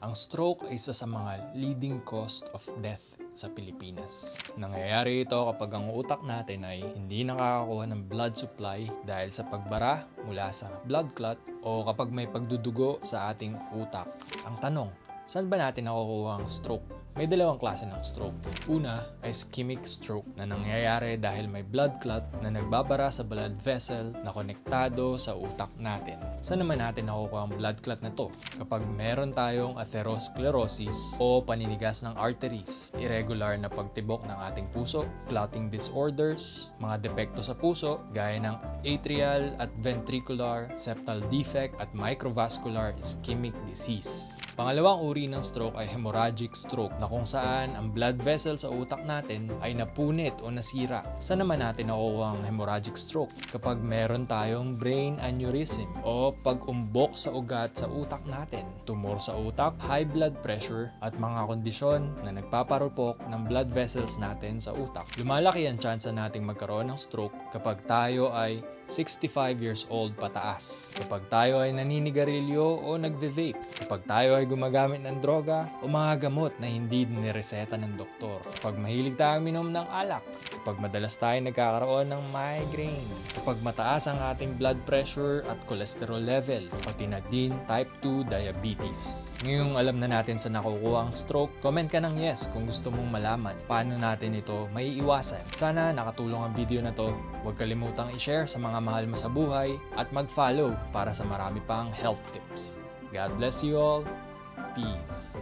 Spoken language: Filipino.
Ang stroke ay isa sa mga leading cause of death sa Pilipinas. Nangyayari ito kapag ang utak natin ay hindi nakakakuha ng blood supply dahil sa pagbara mula sa blood clot o kapag may pagdudugo sa ating utak. Ang tanong, saan ba natin nakukuha ang stroke? May dalawang klase ng stroke. Una ay ischemic stroke na nangyayari dahil may blood clot na nagbabara sa blood vessel na konektado sa utak natin. Saan naman natin nakukuha ang blood clot na to? Kapag meron tayong atherosclerosis o paninigas ng arteries, irregular na pagtibok ng ating puso, clotting disorders, mga depekto sa puso gaya ng atrial at ventricular septal defect at microvascular ischemic disease. Pangalawang uri ng stroke ay hemorrhagic stroke na kung saan ang blood vessel sa utak natin ay napunit o nasira. Saan naman natin nakukuha ang hemorrhagic stroke? Kapag meron tayong brain aneurysm o pag-umbok sa ugat sa utak natin, tumor sa utak, high blood pressure at mga kondisyon na nagpaparupok ng blood vessels natin sa utak. Lumalaki ang tsansa nating magkaroon ng stroke kapag tayo ay 65 years old pataas. Kapag tayo ay naninigarilyo o nagve-vape. Kapag tayo ay gumagamit ng droga o mga gamot na hindi nireseta ng doktor. Kapag mahilig tayong minom ng alak. Kapag madalas tayo nagkakaroon ng migraine. Kapag mataas ang ating blood pressure at cholesterol level. Pati na din type 2 diabetes. Ngayong alam na natin sa nakukuha ang stroke, comment ka ng yes kung gusto mong malaman paano natin ito maiiwasan. Sana nakatulong ang video na to. Huwag kalimutang i-share sa mga mahal mo sa buhay at mag-follow para sa marami pang health tips. God bless you all. Peace.